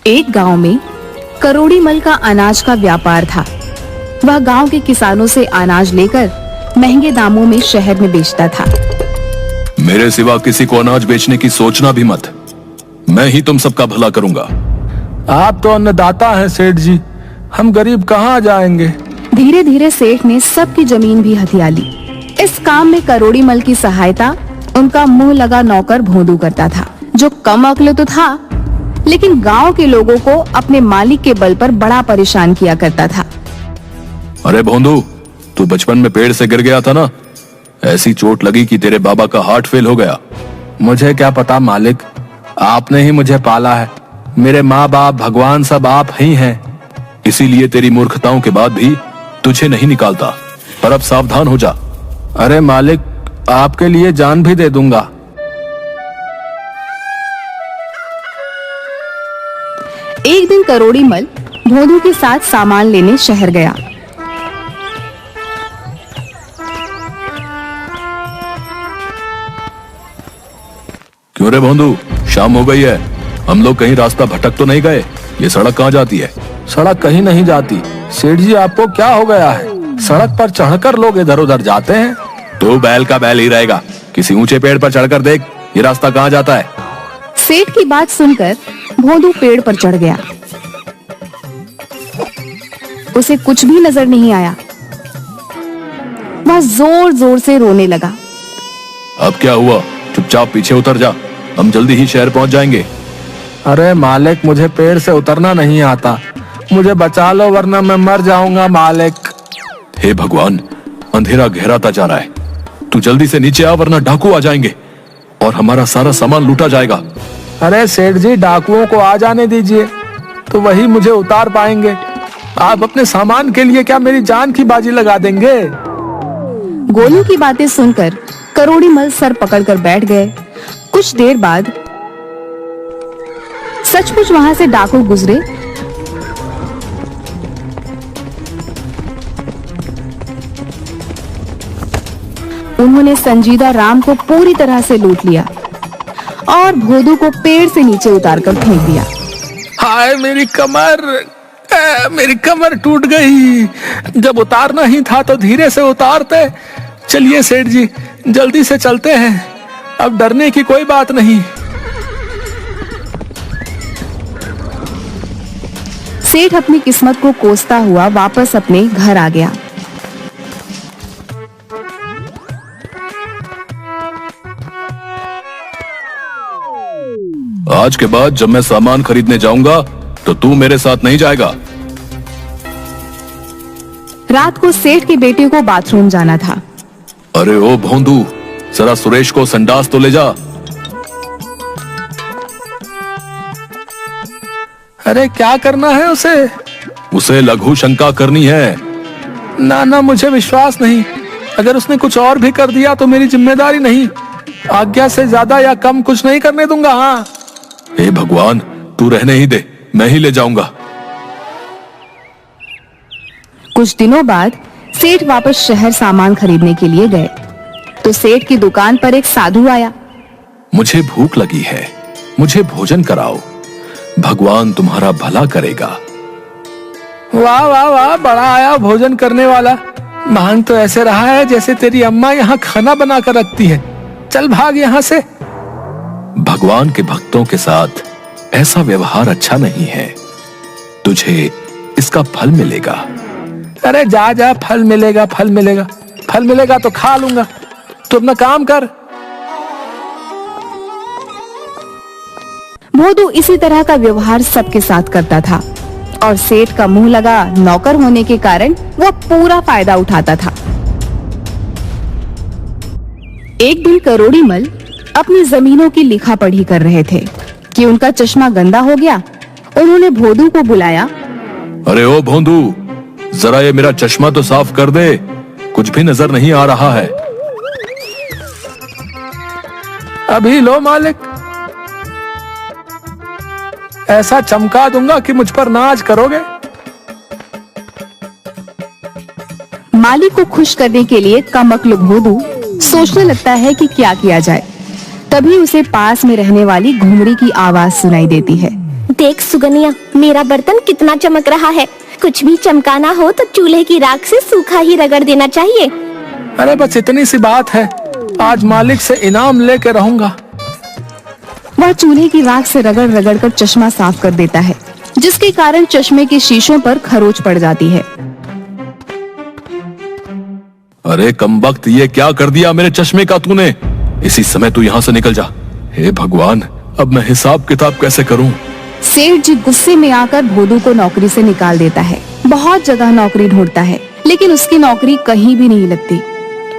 एक गांव में करोड़ी मल का अनाज का व्यापार था। वह गांव के किसानों से अनाज लेकर महंगे दामों में शहर में बेचता था। मेरे सिवा किसी को अनाज बेचने की सोचना भी मत। मैं ही तुम सबका भला करूंगा। आप तो अन्नदाता हैं सेठ जी, हम गरीब कहाँ जाएंगे। धीरे धीरे सेठ ने सबकी जमीन भी हथिया ली। इस काम में करोड़ी मल की सहायता उनका मुंह लगा नौकर भोंदू करता था, जो कम अक्ल तो था लेकिन गांव के लोगों को अपने मालिक के बल पर बड़ा परेशान किया करता था। अरे भोंदू, तू बचपन में पेड़ से गिर गया था ना, ऐसी चोट लगी कि तेरे बाबा का हार्ट फेल हो गया। मुझे क्या पता मालिक, आपने ही मुझे पाला है। मेरे माँ बाप भगवान सब आप ही हैं। इसीलिए तेरी मूर्खताओं के बाद भी तुझे नहीं निकालता। पर अब सावधान हो जा। अरे मालिक, आपके लिए जान भी दे दूंगा। एक दिन करोड़ी मल भोंदू के साथ सामान लेने शहर गया। क्यों रे भोंदू, शाम हो गई है, हम लोग कहीं रास्ता भटक तो नहीं गए? ये सड़क कहाँ जाती है? सड़क कहीं नहीं जाती। सेठ जी, आपको क्या हो गया है? सड़क पर चढ़कर लोग इधर उधर जाते हैं। तो बैल का बैल ही रहेगा। किसी ऊंचे पेड़ पर चढ़कर देख, ये रास्ता कहाँ जाता है। सेठ की बात सुनकर भोंदू पेड़ पर चढ़ गया। उसे कुछ भी नजर नहीं आया। वह जोर जोर से रोने लगा। अब क्या हुआ? चुपचाप पीछे उतर जा, हम जल्दी ही शहर पहुंच जाएंगे। अरे मालिक, मुझे पेड़ से उतरना नहीं आता। मुझे बचा लो वरना मैं मर जाऊंगा मालिक। हे भगवान, अंधेरा गहराता जा रहा है। तू जल्दी से नीचे आ वरना डाकू आ जाएंगे और हमारा सारा सामान लूटा जाएगा। अरे सेठ जी, डाकुओं को आ जाने दीजिए, तो वही मुझे उतार पाएंगे। आप अपने सामान के लिए क्या मेरी जान की बाजी लगा देंगे? गोलू की बातें सुनकर करोड़ी मल सर पकड़कर बैठ गए। कुछ देर बाद सचमुच वहां से डाकू गुजरे। उन्होंने संजीदा राम को पूरी तरह से लूट लिया और भोदू को पेड़ से नीचे उतारकर फेंक दिया। हाय मेरी कमर, मेरी कमर टूट गई। जब उतारना ही था तो धीरे से उतारते। चलिए सेठ जी, जल्दी से चलते हैं, अब डरने की कोई बात नहीं। सेठ अपनी किस्मत को कोसता हुआ वापस अपने घर आ गया। आज के बाद जब मैं सामान खरीदने जाऊंगा तो तू मेरे साथ नहीं जाएगा। रात को सेठ के बेटे को बाथरूम जाना था। अरे ओ भोंदू, जरा सुरेश को संडास तो ले जा। अरे क्या करना है उसे? उसे लघु शंका करनी है। ना ना, मुझे विश्वास नहीं। अगर उसने कुछ और भी कर दिया तो मेरी जिम्मेदारी नहीं। आज्ञा से ज्यादा या कम कुछ नहीं करने दूंगा। हाँ। हे भगवान, तू रहने ही दे, मैं ही ले जाऊंगा। कुछ दिनों बाद सेठ वापस शहर सामान खरीदने के लिए गए तो सेठ की दुकान पर एक साधु आया। मुझे भूख लगी है, मुझे भोजन कराओ, भगवान तुम्हारा भला करेगा। वाह वाह वाह, बड़ा आया भोजन करने वाला। मांग तो ऐसे रहा है जैसे तेरी अम्मा यहाँ खाना बना कर रखती है। चल भाग यहाँ से। भगवान के भक्तों के साथ ऐसा व्यवहार अच्छा नहीं है। तुझे इसका फल मिलेगा। अरे जा जा, फल मिलेगा, फल मिलेगा, फल मिलेगा तो खा लूंगा। तू अपना काम कर। भोदू इसी तरह का व्यवहार सबके साथ करता था और सेठ का मुंह लगा नौकर होने के कारण वह पूरा फायदा उठाता था। एक दिन करोड़ी मल अपनी जमीनों की लिखा पढ़ी कर रहे थे कि उनका चश्मा गंदा हो गया। उन्होंने भोदू को बुलाया। अरे ओ भोंदू, जरा ये मेरा चश्मा तो साफ कर दे, कुछ भी नजर नहीं आ रहा है। अभी लो मालिक, ऐसा चमका दूंगा कि मुझ पर नाज करोगे। मालिक को खुश करने के लिए कमअक्ल भोदू सोचने लगता है कि क्या किया जाए। तभी उसे पास में रहने वाली घुमरी की आवाज सुनाई देती है। देख सुगनिया, मेरा बर्तन कितना चमक रहा है। कुछ भी चमकाना हो तो चूल्हे की राख से सूखा ही रगड़ देना चाहिए। अरे बस इतनी सी बात है, आज मालिक से इनाम लेके रहूंगा। वह चूल्हे की राख से रगड़ रगड़ कर चश्मा साफ कर देता है, जिसके कारण चश्मे के शीशों पर खरोच पड़ जाती है। अरे कमबख्त, ये क्या कर दिया मेरे चश्मे का तूने? इसी समय तू यहाँ से निकल जा। हे भगवान, अब मैं हिसाब किताब कैसे करूं? सेठ जी गुस्से में आकर भोदू को नौकरी से निकाल देता है। बहुत जगह नौकरी ढूंढता है, लेकिन उसकी नौकरी कहीं भी नहीं लगती।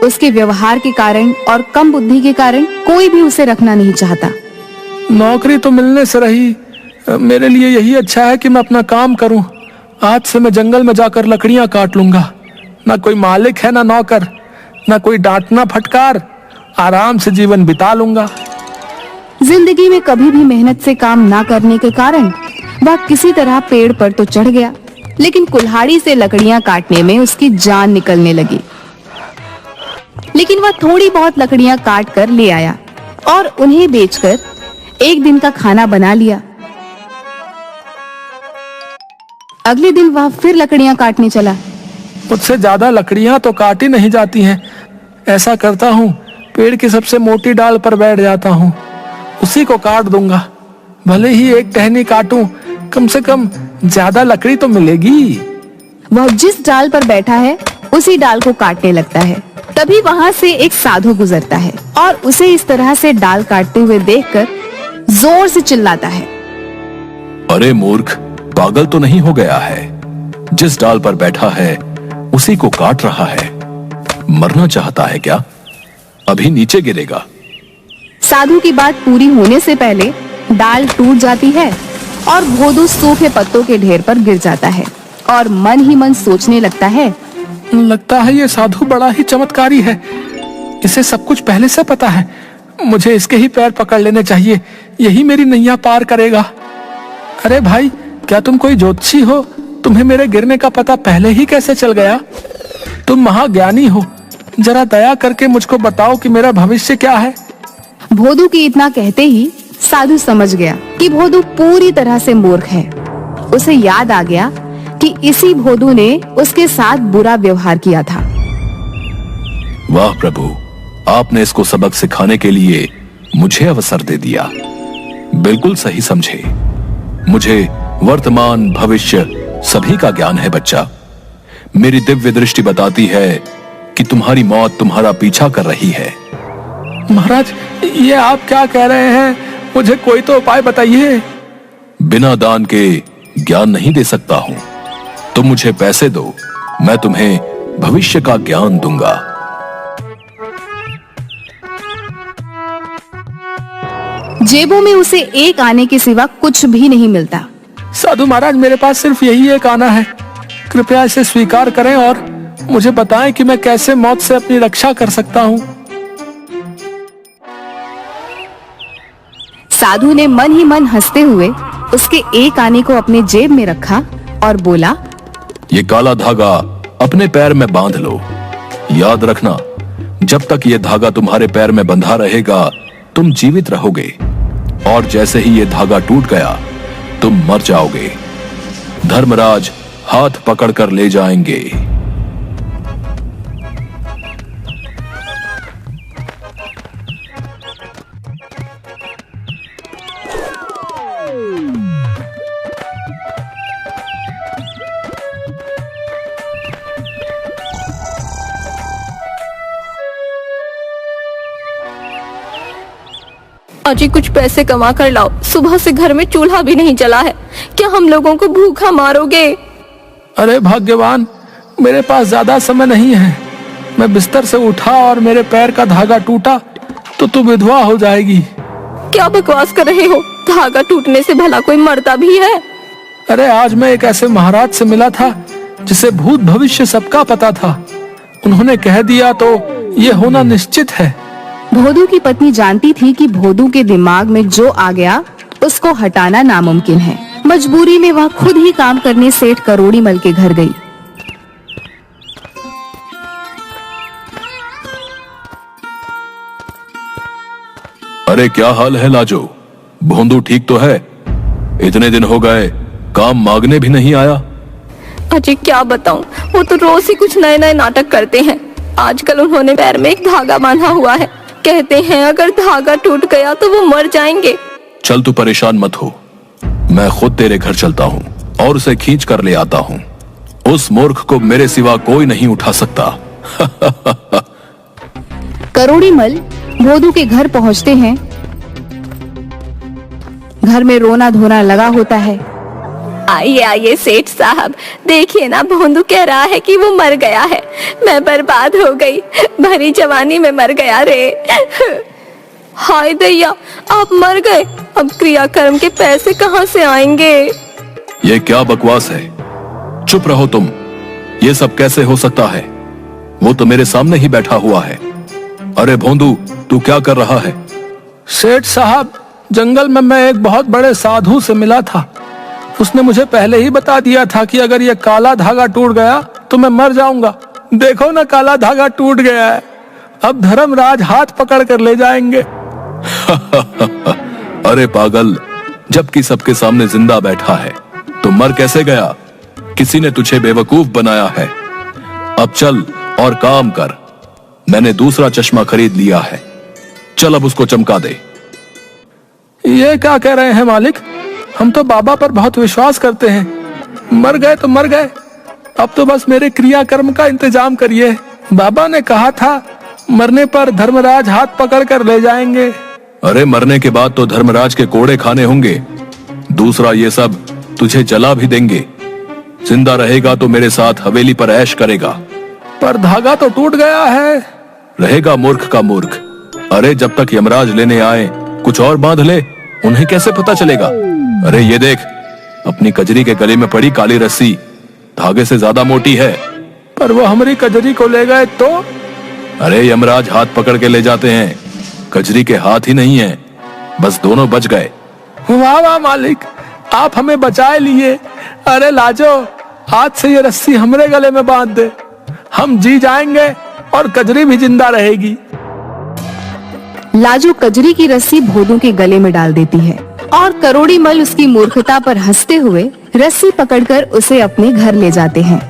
उसके व्यवहार के कारण और कम बुद्धि के कारण कोई भी उसे रखना नहीं चाहता। नौकरी तो मिलने से रही, मेरे लिए यही अच्छा है कि मैं अपना काम करूं। आज से मैं जंगल में जाकर लकड़ियां काट लूंगा। ना कोई मालिक है, ना नौकर, ना कोई डांटना फटकार। आराम से जीवन बिता लूंगा। जिंदगी में कभी भी मेहनत से काम ना करने के कारण वह किसी तरह पेड़ पर तो चढ़ गया, लेकिन कुल्हाड़ी से लकड़ियां काटने में उसकी जान निकलने लगी। लेकिन वह थोड़ी बहुत लकड़ियां काट कर ले आया और उन्हें बेचकर एक दिन का खाना बना लिया। अगले दिन वह फिर लकड़ियां काटने चला। मुझसे ज्यादा लकड़ियां तो काटी नहीं जाती हैं। ऐसा करता हूँ, पेड़ की सबसे मोटी डाल पर बैठ जाता हूँ, उसी को काट दूंगा। भले ही एक टहनी काटूं, कम से कम ज्यादा लकड़ी तो मिलेगी। वह जिस डाल पर बैठा है उसी डाल को काटने लगता है। तभी वहाँ से एक साधु गुजरता है और उसे इस तरह से डाल काटते हुए देखकर जोर से चिल्लाता है। अरे मूर्ख, पागल तो नहीं हो गया है? जिस डाल पर बैठा है उसी को काट रहा है। मरना चाहता है क्या? अभी नीचे गिरेगा। साधु की बात पूरी होने से पहले डाल टूट जाती है और भोदू सूखे पत्तों के ढेर पर गिर जाता है और मन ही मन सोचने लगता है, लगता है ये साधु बड़ा ही चमत्कारी है। इसे सब कुछ पहले से पता है। मुझे इसके ही पैर पकड़ लेने चाहिए, यही मेरी नैया पार करेगा। अरे भाई, क्या तुम कोई ज्योतिषी हो? तुम्हें मेरे गिरने का पता पहले ही कैसे चल गया? तुम महाज्ञानी हो, जरा दया करके मुझको बताओ कि मेरा भविष्य क्या है। भोदू की इतना कहते ही साधु समझ गया कि भोदू पूरी तरह से मूर्ख है। उसे याद आ गया कि इसी भोदू ने उसके साथ बुरा व्यवहार किया था। वाह प्रभु, आपने इसको सबक सिखाने के लिए मुझे अवसर दे दिया। बिल्कुल सही समझे। मुझे वर्तमान भविष्य सभी का ज्ञान है बच्चा। मेरी दिव्य दृष्टि बताती है कि तुम्हारी मौत तुम्हारा पीछा कर रही है। महाराज, ये आप क्या कह रहे हैं? मुझे कोई तो उपाय बताइए। बिना दान के ज्ञान नहीं दे सकता हूं। तुम मुझे पैसे दो, मैं तुम्हें भविष्य का ज्ञान दूंगा। जेबों में उसे एक आने के सिवा कुछ भी नहीं मिलता। साधु महाराज, मेरे पास सिर्फ यही एक आना है। कृपया इसे स्वीकार करें और मुझे बताएं कि मैं कैसे मौत से अपनी रक्षा कर सकता हूँ। साधु ने मन ही मन हंसते हुए उसके एक आने को अपने जेब में रखा और बोला, ये काला धागा अपने पैर में बांध लो। याद रखना, जब तक ये धागा तुम्हारे पैर में बंधा रहेगा तुम जीवित रहोगे, और जैसे ही ये धागा टूट गया तुम मर जाओगे। धर्मराज हाथ पकड़कर ले जाएंगे। अजी, कुछ पैसे कमा कर लाओ। सुबह से घर में चूल्हा भी नहीं जला है। क्या हम लोगों को भूखा मारोगे? अरे भाग्यवान, मेरे पास ज्यादा समय नहीं है। मैं बिस्तर से उठा और मेरे पैर का धागा टूटा तो तू विधवा हो जाएगी। क्या बकवास कर रहे हो? धागा टूटने से भला कोई मरता भी है? अरे आज मैं एक ऐसे महाराज से मिला था जिसे भूत भविष्य सबका पता था। उन्होंने कह दिया तो ये होना निश्चित है। भोदू की पत्नी जानती थी कि भोदू के दिमाग में जो आ गया उसको हटाना नामुमकिन है। मजबूरी में वह खुद ही काम करने सेठ करोड़ीमल के घर गई। अरे क्या हाल है लाजो? भोंदू ठीक तो है? इतने दिन हो गए, काम मांगने भी नहीं आया। अजय क्या बताऊं, वो तो रोज ही कुछ नए नए नाटक करते हैं। आजकल उन्होंने पैर में एक धागा बांधा हुआ है। कहते हैं अगर धागा टूट गया तो वो मर जाएंगे। चल तू परेशान मत हो, मैं खुद तेरे घर चलता हूँ और उसे खींच कर ले आता हूँ। उस मूर्ख को मेरे सिवा कोई नहीं उठा सकता। करोड़ीमल भोदू के घर पहुंचते हैं। घर में रोना धोना लगा होता है। आइए आइए सेठ साहब, देखिए ना भोंदू कह रहा है कि वो मर गया है। मैं बर्बाद हो गई, भरी जवानी में मर गया रे। हाय दैया, आप मर गए, अब क्रियाकर्म के पैसे कहाँ से आएंगे? ये क्या बकवास है? चुप रहो तुम। ये सब कैसे हो सकता है? वो तो मेरे सामने ही बैठा हुआ है। अरे भोंदू, तू क्या कर रहा है? सेठ साहब, जंगल में मैं एक बहुत बड़े साधु से मिला था। उसने मुझे पहले ही बता दिया था कि अगर ये काला धागा टूट गया तो मैं मर जाऊंगा। देखो ना, काला धागा टूट गया है। अब धर्मराज हाथ पकड़ कर ले जाएंगे। अरे पागल, जबकि सबके सामने जिंदा बैठा है तो मर कैसे गया? किसी ने तुझे बेवकूफ बनाया है। अब चल और काम कर। मैंने दूसरा चश्मा खरीद लिया है, चल अब उसको चमका दे। ये क्या कह रहे हैं मालिक? हम तो बाबा पर बहुत विश्वास करते हैं। मर गए तो मर गए, अब तो बस मेरे क्रियाकर्म का इंतजाम करिए। बाबा ने कहा था मरने पर धर्मराज हाथ पकड़ कर ले जाएंगे। अरे मरने के बाद तो धर्मराज के कोड़े खाने होंगे। दूसरा, ये सब तुझे जला भी देंगे। जिंदा रहेगा तो मेरे साथ हवेली पर ऐश करेगा। पर धागा तो टूट गया है। रहेगा मूर्ख का मूर्ख। अरे जब तक यमराज लेने आए कुछ और बांध ले, उन्हें कैसे पता चलेगा? अरे ये देख, अपनी कजरी के गले में पड़ी काली रस्सी धागे से ज्यादा मोटी है। पर वो हमारी कजरी को ले गए तो? अरे यमराज हाथ पकड़ के ले जाते हैं, कजरी के हाथ ही नहीं है। बस दोनों बच गए। वाह वाह मालिक, आप हमें बचाए लिए। अरे लाजो, आज से ये रस्सी हमारे गले में बांध दे, हम जी जाएंगे और कजरी भी जिंदा रहेगी। लाजो कजरी की रस्सी भोदू के गले में डाल देती है और करोड़ीमल उसकी मूर्खता पर हंसते हुए रस्सी पकड़कर उसे अपने घर ले जाते हैं।